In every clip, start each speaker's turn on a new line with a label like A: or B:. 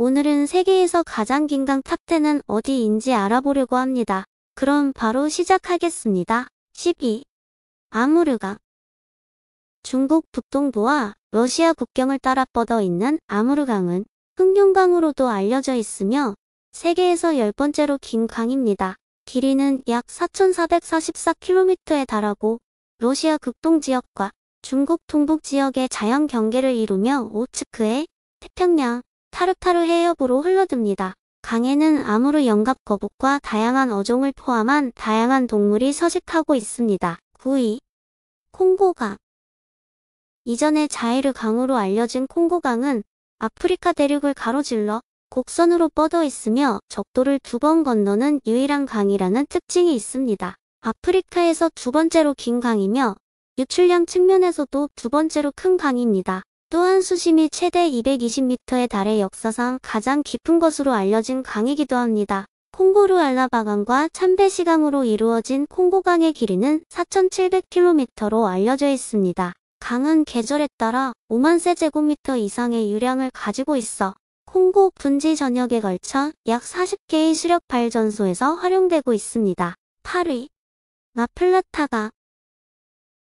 A: 오늘은 세계에서 가장 긴 강 탑10은 어디인지 알아보려고 합니다. 그럼 바로 시작하겠습니다. 12. 아무르강. 중국 북동부와 러시아 국경을 따라 뻗어 있는 아무르강은 흑룡강으로도 알려져 있으며 세계에서 10번째로 긴 강입니다. 길이는 약 4,444km에 달하고 러시아 극동 지역과 중국 동북 지역의 자연 경계를 이루며 오츠크해, 태평양, 타르타르 해협으로 흘러듭니다. 강에는 아무르 연갑 거북과 다양한 어종을 포함한 다양한 동물이 서식하고 있습니다. 9위. 콩고강. 이전에 자이르 강으로 알려진 콩고강은 아프리카 대륙을 가로질러 곡선으로 뻗어 있으며 적도를 2번 건너는 유일한 강이라는 특징이 있습니다. 아프리카에서 2번째로 긴 강이며 유출량 측면에서도 2번째로 큰 강입니다. 또한 수심이 최대 220m에 달해 역사상 가장 깊은 것으로 알려진 강이기도 합니다. 콩고르 알라바강과 참베시강으로 이루어진 콩고강의 길이는 4,700km로 알려져 있습니다. 강은 계절에 따라 5만 세제곱미터 이상의 유량을 가지고 있어 콩고 분지 전역에 걸쳐 약 40개의 수력 발전소에서 활용되고 있습니다. 8위. 라플라타강.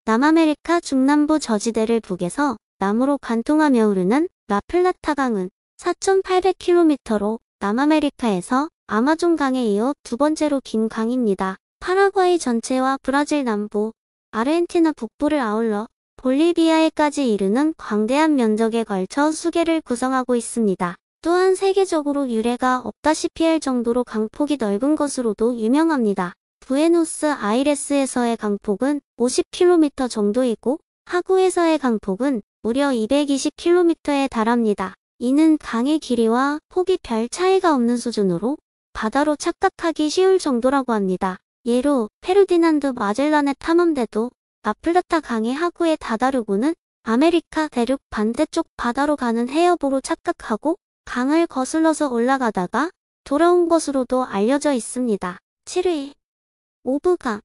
A: 남아메리카 중남부 저지대를 북에서 남으로 관통하며 흐르는 라플라타강은 4,800km로 남아메리카에서 아마존강에 이어 2번째로 긴 강입니다. 파라과이 전체와 브라질 남부, 아르헨티나 북부를 아울러 볼리비아에까지 이르는 광대한 면적에 걸쳐 수계를 구성하고 있습니다. 또한 세계적으로 유례가 없다시피 할 정도로 강폭이 넓은 것으로도 유명합니다. 부에노스 아이레스에서의 강폭은 50km 정도이고 하구에서의 강폭은 무려 220km에 달합니다. 이는 강의 길이와 폭이 별 차이가 없는 수준으로 바다로 착각하기 쉬울 정도라고 합니다. 예로 페르디난드 마젤란의 탐험대도 라플라타 강의 하구에 다다르고는 아메리카 대륙 반대쪽 바다로 가는 해협으로 착각하고 강을 거슬러서 올라가다가 돌아온 것으로도 알려져 있습니다. 7위. 오브강.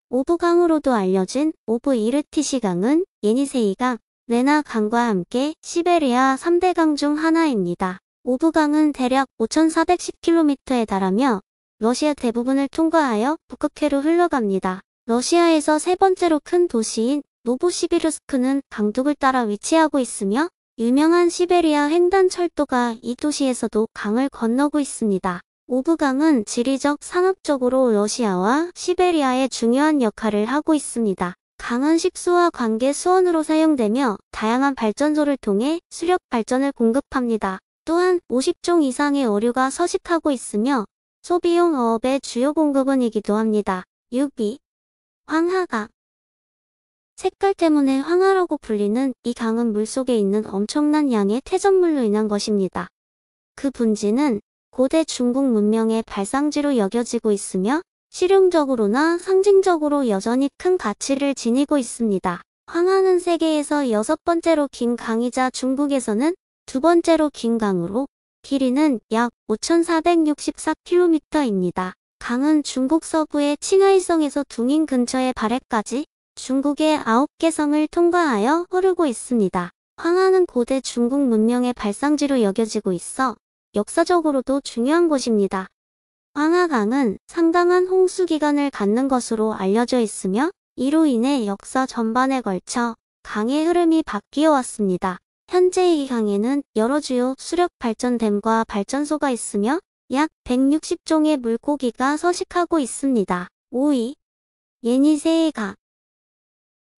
A: 오브강으로도 알려진 오브 이르티시강은 예니세이강, 레나강과 함께 시베리아 3대 강 중 하나입니다. 오브강은 대략 5,410km에 달하며 러시아 대부분을 통과하여 북극해로 흘러갑니다. 러시아에서 세 번째로 큰 도시인 노보시비르스크는 강둑을 따라 위치하고 있으며 유명한 시베리아 횡단 철도가 이 도시에서도 강을 건너고 있습니다. 오브강은 지리적, 상업적으로 러시아와 시베리아의 중요한 역할을 하고 있습니다. 강은 식수와 관계 수원으로 사용되며 다양한 발전소를 통해 수력 발전을 공급합니다. 또한 50종 이상의 어류가 서식하고 있으며 소비용 어업의 주요 공급원이기도 합니다. 6위. 황하강. 색깔 때문에 황하라고 불리는 이 강은 물속에 있는 엄청난 양의 퇴적물로 인한 것입니다. 그 분지는 고대 중국 문명의 발상지로 여겨지고 있으며 실용적으로나 상징적으로 여전히 큰 가치를 지니고 있습니다. 황하는 세계에서 6번째로 긴 강이자 중국에서는 2번째로 긴 강으로 길이는 약 5,464km입니다. 강은 중국 서부의 칭하이성에서 둥인 근처의 발해까지 중국의 9개 성을 통과하여 흐르고 있습니다. 황하는 고대 중국 문명의 발상지로 여겨지고 있어 역사적으로도 중요한 곳입니다. 황하강은 상당한 홍수 기간을 갖는 것으로 알려져 있으며 이로 인해 역사 전반에 걸쳐 강의 흐름이 바뀌어 왔습니다. 현재 이 강에는 여러 주요 수력 발전댐과 발전소가 있으며 약 160종의 물고기가 서식하고 있습니다. 5위. 예니세이 강.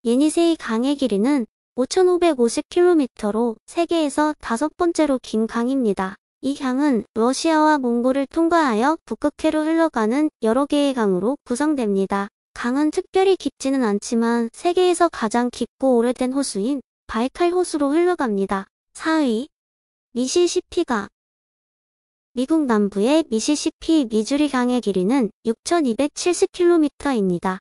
A: 예니세이 강의 길이는 5,550km로 세계에서 5번째로 긴 강입니다. 이 강은 러시아와 몽골을 통과하여 북극해로 흘러가는 여러 개의 강으로 구성됩니다. 강은 특별히 깊지는 않지만 세계에서 가장 깊고 오래된 호수인 바이칼 호수로 흘러갑니다. 4위. 미시시피강. 미국 남부의 미시시피 미주리 강의 길이는 6,270km입니다.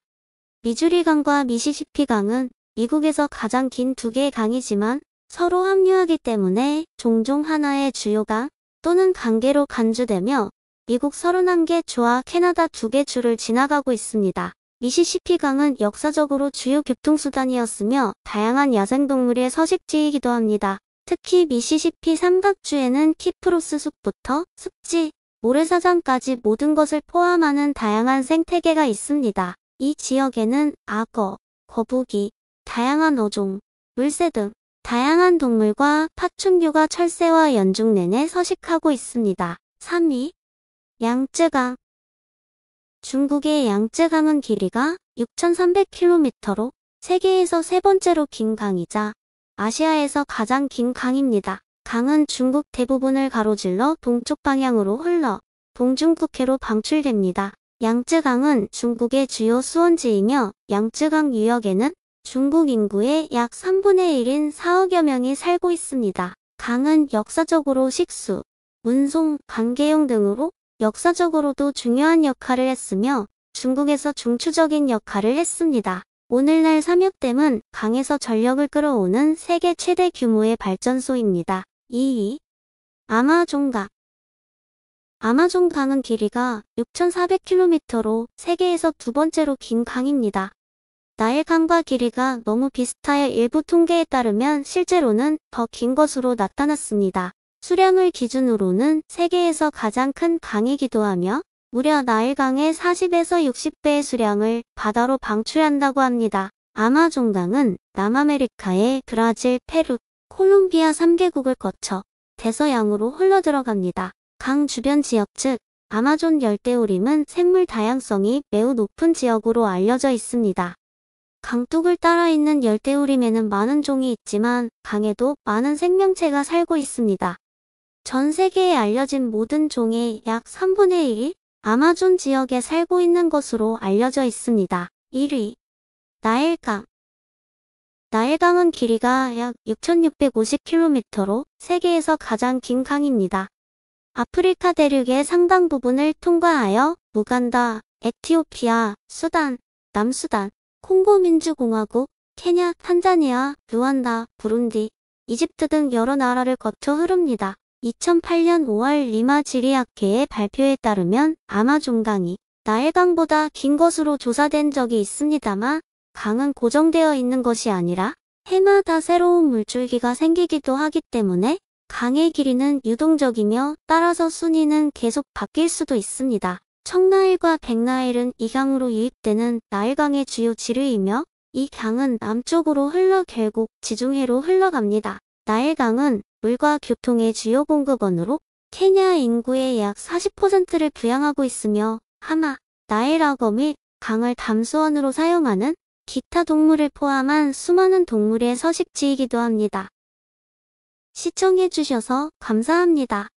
A: 미주리 강과 미시시피 강은 미국에서 가장 긴 두 개의 강이지만 서로 합류하기 때문에 종종 하나의 주요 강 또는 강계로 간주되며 미국 31개 주와 캐나다 2개 주를 지나가고 있습니다. 미시시피 강은 역사적으로 주요 교통수단이었으며 다양한 야생동물의 서식지이기도 합니다. 특히 미시시피 삼각주에는 키프로스 숲부터 습지, 모래사장까지 모든 것을 포함하는 다양한 생태계가 있습니다. 이 지역에는 악어, 거북이, 다양한 어종, 물새 등 다양한 동물과 파충류가 철새와 연중 내내 서식하고 있습니다. 3위. 양쯔강. 중국의 양쯔강은 길이가 6,300km로 세계에서 세 번째로 긴 강이자 아시아에서 가장 긴 강입니다. 강은 중국 대부분을 가로질러 동쪽 방향으로 흘러 동중국해로 방출됩니다. 양쯔강은 중국의 주요 수원지이며 양쯔강 유역에는 중국 인구의 약 3분의 1인 4억여 명이 살고 있습니다. 강은 역사적으로 식수, 운송, 관계용 등으로 역사적으로도 중요한 역할을 했으며 중국에서 중추적인 역할을 했습니다. 오늘날 삼육댐은 강에서 전력을 끌어오는 세계 최대 규모의 발전소입니다. 2위. 아마존강. 아마존강은 길이가 6,400km로 세계에서 두 번째로 긴 강입니다. 나일강과 길이가 너무 비슷하여 일부 통계에 따르면 실제로는 더 긴 것으로 나타났습니다. 수량을 기준으로는 세계에서 가장 큰 강이기도 하며 무려 나일강의 40에서 60배의 수량을 바다로 방출한다고 합니다. 아마존강은 남아메리카의 브라질, 페루, 콜롬비아 3개국을 거쳐 대서양으로 흘러들어갑니다. 강 주변 지역 즉 아마존 열대우림은 생물 다양성이 매우 높은 지역으로 알려져 있습니다. 강둑을 따라 있는 열대우림에는 많은 종이 있지만 강에도 많은 생명체가 살고 있습니다. 전 세계에 알려진 모든 종의 약 3분의 1이 아마존 지역에 살고 있는 것으로 알려져 있습니다. 1위. 나일강. 나일강은 길이가 약 6,650km로 세계에서 가장 긴 강입니다. 아프리카 대륙의 상당 부분을 통과하여 우간다, 에티오피아, 수단, 남수단, 콩고민주공화국, 케냐, 탄자니아, 루안다, 부룬디, 이집트 등 여러 나라를 거쳐 흐릅니다. 2008년 5월 리마 지리학회의 발표에 따르면 아마존강이 나일강보다 긴 것으로 조사된 적이 있습니다만 강은 고정되어 있는 것이 아니라 해마다 새로운 물줄기가 생기기도 하기 때문에 강의 길이는 유동적이며 따라서 순위는 계속 바뀔 수도 있습니다. 청나일과 백나일은 이 강으로 유입되는 나일강의 주요 지류이며 이 강은 남쪽으로 흘러 결국 지중해로 흘러갑니다. 나일강은 물과 교통의 주요 공급원으로 케냐 인구의 약 40%를 부양하고 있으며 하마, 나일 악어 및 강을 담수원으로 사용하는 기타 동물을 포함한 수많은 동물의 서식지이기도 합니다. 시청해주셔서 감사합니다.